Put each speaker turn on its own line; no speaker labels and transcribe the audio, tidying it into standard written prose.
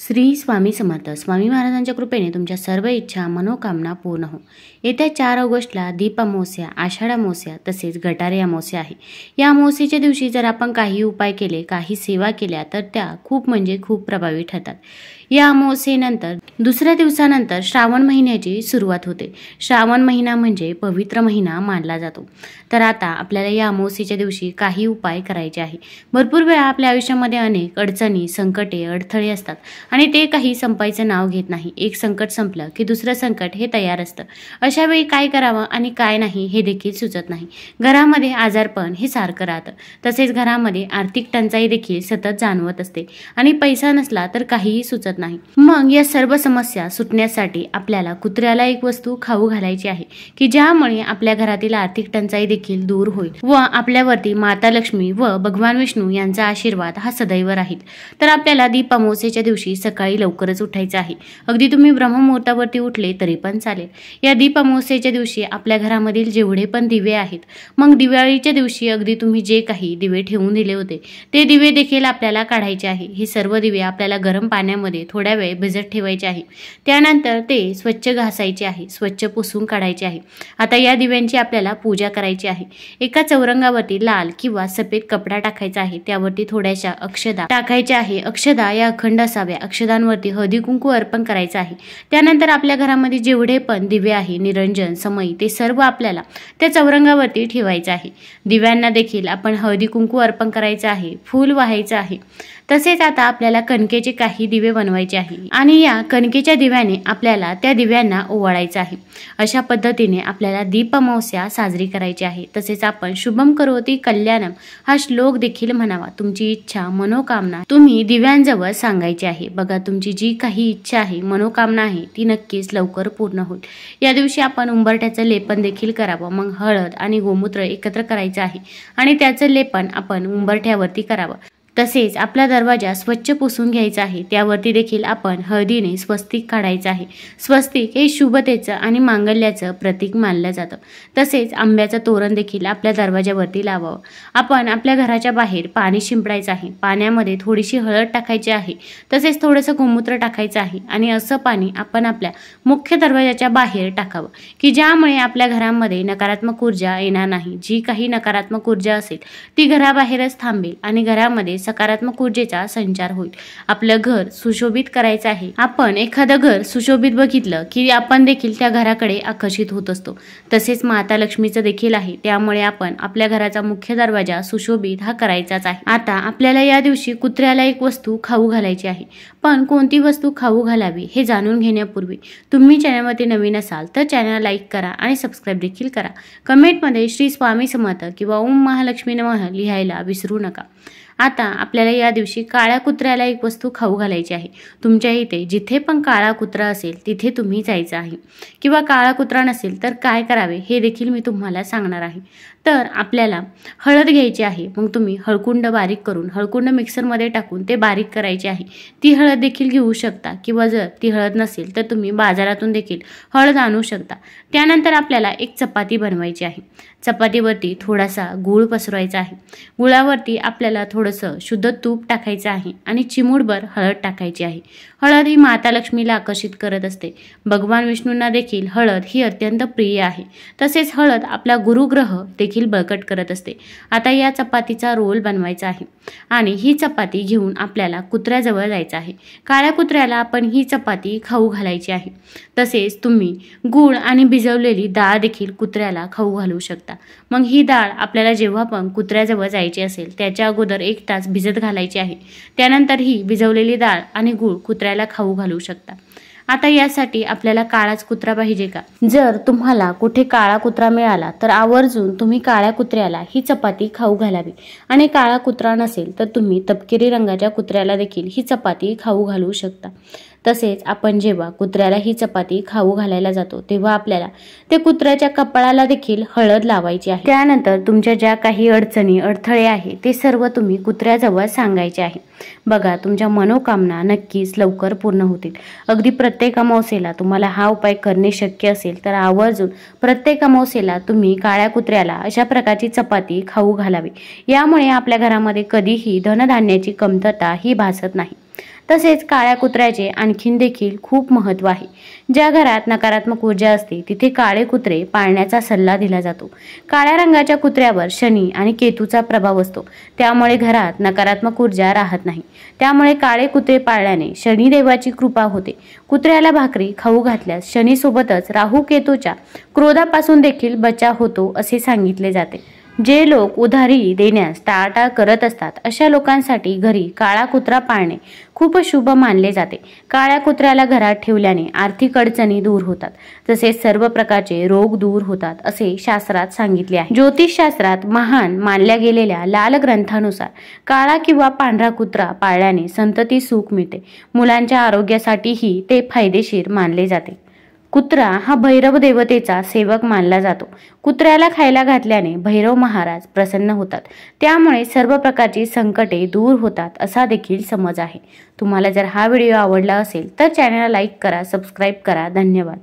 श्री स्वामी समर्थ. स्वामी महाराजांच्या कृपेने तुमच्या सर्व इच्छा मनोकामना पूर्ण हो. येत्या 4 ऑगस्टला दीप अमावस्या, आषाढ अमावस्या तसेच गटारी अमावस्या आहे. या अमावस्येच्या दिवशी जर आपण काही उपाय केले, काही सेवा केल्या तर त्या खूप खूप प्रभावी ठरतात. या अमावस्येनंतर दुसऱ्या दिवसानंतर श्रावण महिन्याची सुरुवात होते. श्रावण महिना म्हणजे पवित्र महिना मानला जातो. तर आता आपल्याला या अमावस्येच्या दिवशी काही उपाय करायचे आहे. भरपूर वेळा आपल्या आयुष्यामध्ये अनेक अडचणी, संकटे, अडथळे असतात आणि ते काही संपायचं नाव घेत नाही. एक संकट संपलं की दुसरं संकट हे तयार असतं. अशा वेळी काय करावं आणि काय नाही हे देखील सुचत नाही. घरामध्ये आजारपण हे सारखं राहतं. तसेच घरामध्ये आर्थिक टंचाई देखील सतत जाणवत असते आणि पैसा नसला तर काहीही सुचत नाही. मग या सर्व समस्या सुटण्यासाठी आपल्याला कुत्र्याला एक वस्तू खाऊ घालायची आहे की ज्यामुळे आपल्या घरातील आर्थिक टंचाई देखील दूर होईल व आपल्यावरती माता लक्ष्मी व भगवान विष्णू यांचा आशीर्वाद हा सदैव राहील. तर आपल्याला दीप अमावस्येच्या दिवशी सकाळी लवकरच उठायचं आहे. अगदी तुम्ही ब्रह्ममुहूर्तावरती उठले तरी पण चालेल. या दीप अमावस्येच्या दिवशी आपल्या घरामधील जेवढे पण दिवे आहेत, मग दिवाळीच्या दिवशी अगदी तुम्ही जे काही दिवे ठेवून दिले होते ते दिवे देखील आपल्याला काढायचे आहे. हे सर्व दिवे आपल्याला गरम पाण्यामध्ये थोड्या वेळ भिजत ठेवायचे आहे. त्यानंतर ते स्वच्छ घासायचे आहे, स्वच्छ पुसून काढायचे आहे. आता या दिव्यांची आपल्याला पूजा करायची आहे. एका चौरंगावरती लाल किंवा सफेद कपडा टाकायचा आहे. त्यावरती थोड्याशा अक्षदा टाकायच्या आहे. अक्षदा या अखंड असाव्या. अक्षदांवरती हळदी कुंकू अर्पण करायचं आहे. त्यानंतर आपल्या घरामध्ये जेवढे पण दिवे आहे, निरंजन, समई, ते सर्व आपल्याला त्या चौरंगावरती ठेवायचं आहे. दिव्यांना देखील आपण हळदी कुंकू अर्पण करायचं आहे, फूल वाहायचं आहे. तसेच आता आपल्याला कणकेचे काही दिवे बनवायचे आहे आणि या कणकेच्या दिव्याने आपल्याला त्या दिव्यांना ओवाळायचं आहे. अशा पद्धतीने आपल्याला दीप अमावस्या साजरी करायची आहे. तसेच आपण शुभम करोति कल्याणम हा श्लोक देखील म्हणावा. तुमची इच्छा, मनोकामना तुम्ही दिव्यांजवळ सांगायची आहे. बघा, तुमची जी काही इच्छा आहे, मनोकामना आहे ती नक्कीच लवकर पूर्ण होईल. या दिवशी आपण उंबरठ्याचं लेपन देखील करावं. मग हळद आणि गोमूत्र एकत्र करायचं आहे आणि त्याचं लेपन आपण उंबरठ्यावरती करावं. तसेच आपला दरवाजा स्वच्छ पुसून घ्यायचा आहे. त्यावरती देखील आपण हळदीने स्वस्तिक काढायचं आहे. स्वस्तिक हे शुभतेचं आणि मांगल्याचं प्रतीक मानलं जातं. तसेच आंब्याचं तोरण देखील आपल्या दरवाजावरती लावावं. आपण आपल्या घराच्या बाहेर पाणी शिंपडायचं आहे. पाण्यामध्ये थोडीशी हळद टाकायची आहे. तसेच थोडंसं गोमूत्र टाकायचं आहे आणि असं पाणी आपण आपल्या मुख्य दरवाजाच्या बाहेर टाकावं की ज्यामुळे आपल्या घरामध्ये नकारात्मक ऊर्जा येणार नाही. जी काही नकारात्मक ऊर्जा असेल ती घराबाहेरच थांबेल आणि घरामध्ये सकारात्मक ऊर्जेचा संचार होईल. आपलं घर सुशोभित करायचं आहे. आपण एखादं घर सुशोभित बघितलं की आपण देखील त्या घराकडे आकर्षित होत असतो. तसेच माता लक्ष्मीचं देखील आहे. त्यामुळे आपण आपल्या घराचा मुख्य दरवाजा सुशोभित हा करायचाच आहे. आता आपल्याला या दिवशी कुत्र्याला एक वस्तू खाऊ घालायची आहे. पण कोणती वस्तू खाऊ घालावी हे जाणून घेण्यापूर्वी तुम्ही चॅनलमध्ये नवीन असाल तर चॅनल लाईक करा आणि सबस्क्राईब देखील करा. कमेंटमध्ये श्री स्वामी समर्थ किंवा ओम महालक्ष्मी नमः लिहायला विसरू नका. आता आपल्याला या दिवशी काळ्या कुत्र्याला एक वस्तू खाऊ घालायची आहे. तुमच्या इथे जिथे पण काळा कुत्रा असेल तिथे तुम्ही जायचं आहे किंवा काळा कुत्रा नसेल तर काय करावे हे देखील मी तुम्हाला सांगणार आहे. तर आपल्याला हळद घ्यायची आहे. मग तुम्ही हळकुंड बारीक करून हळकुंड मिक्सरमध्ये टाकून ते बारीक करायचे आहे. ती हळद देखील घेऊ शकता किंवा जर ती हळद नसेल तर तुम्ही बाजारातून देखील हळद आणू शकता. त्यानंतर आपल्याला एक चपाती बनवायची आहे. चपातीवरती थोडासा गूळ पसरवायचा आहे. गुळावरती आपल्याला थोडंसं शुद्ध तूप टाकायचं आहे आणि चिमूटभर हळद टाकायची आहे. हळद ही माता लक्ष्मीला आकर्षित करत असते. भगवान विष्णूंना देखील हळद ही अत्यंत प्रिय आहे. तसेच हळद आपला गुरुग्रह देखील बळकट करत असते. आता या चपातीचा रोल बनवायचा आहे आणि ही चपाती घेऊन आपल्याला कुत्र्याजवळ जायचं आहे. काळ्या कुत्र्याला आपण ही चपाती खाऊ घालायची आहे. तसेच तुम्ही गूळ आणि भिजवलेली डाळ देखील कुत्र्याला खाऊ घालू शकता. मग ही डाळ आपल्याला जेव्हा पण कुत्र्याजवळ जायची असेल त्याच्या अगोदर 1 तास भिजत घालायची आहे. त्यानंतर ही भिजवलेली डाळ आणि गूळ कुत्र्याला खाऊ घालू शकता. आता यासाठी आपल्याला काळाच कुत्रा पाहिजे का? जर तुम्हाला कुठे काळा कुत्रा मिळाला तर आवर्जून तुम्ही काळ्या कुत्र्याला ही चपाती खाऊ घालावी आणि काळा कुत्रा नसेल तर तुम्ही तपकिरी रंगाच्या कुत्र्याला देखील ही चपाती खाऊ घालू शकता. तसेच आपण जेव्हा कुत्र्याला ही चपाती खाऊ घालायला जातो तेव्हा आपल्याला त्या कुत्र्याच्या कपाळाला देखील हळद लावायची आहे. त्यानंतर तुमच्या ज्या काही अडचणी, अडथळे आहे ते सर्व तुम्ही कुत्र्याजवळ सांगायचे आहे. बघा, तुमच्या मनोकामना नक्कीच लवकर पूर्ण होतील. अगदी प्रत्येक अमावस्येला तुम्हाला हा उपाय करणे शक्य असेल तर आवर्जून प्रत्येक अमावस्येला तुम्ही काळ्या कुत्र्याला अशा प्रकारची चपाती खाऊ घालावी. यामुळे आपल्या घरामध्ये कधीही धनधान्याची कमतरता ही भासत नाही. तसेच काळ्या कुत्र्याचे आणखीन देखील खूप महत्त्व आहे. ज्या घरात नकारात्मक ऊर्जा असते तिथे काळे कुत्रे पाळण्याचा सल्ला दिला जातो. काळ्या रंगाच्या कुत्र्यावर शनी आणि केतूचा प्रभाव असतो, त्यामुळे घरात नकारात्मक ऊर्जा राहत नाही. त्यामुळे काळे कुत्रे पाळल्याने शनिदेवाची कृपा होते. कुत्र्याला भाकरी खाऊ घातल्यास शनीसोबतच राहू केतूच्या क्रोधापासून देखील बचाव होतो असे सांगितले जाते. जे लोक उधारी देण्यास टाळाटाळ करत असतात अशा लोकांसाठी घरी काळा कुत्रा पाळणे खूप शुभ मानले जाते. काळ्या कुत्र्याला घरात ठेवल्याने आर्थिक अडचणी दूर होतात, तसेच सर्व प्रकारचे रोग दूर होतात असे शास्त्रात सांगितले आहे. ज्योतिषशास्त्रात महान मानल्या गेलेल्या लाल ग्रंथानुसार काळा किंवा पांढरा कुत्रा पाळल्याने संतती सुख मिळते. मुलांच्या आरोग्यासाठीही ते फायदेशीर मानले जाते. कुत्रा हा भैरव देवतेचा सेवक मानला जातो. कुत्र्याला खायला घातल्याने भैरव महाराज प्रसन्न होतात, त्यामुळे सर्व प्रकारची संकटे दूर होतात असा देखील समज आहे. तुम्हाला जर हा व्हिडिओ आवडला असेल तर चॅनलला लाईक करा, सबस्क्राईब करा. धन्यवाद.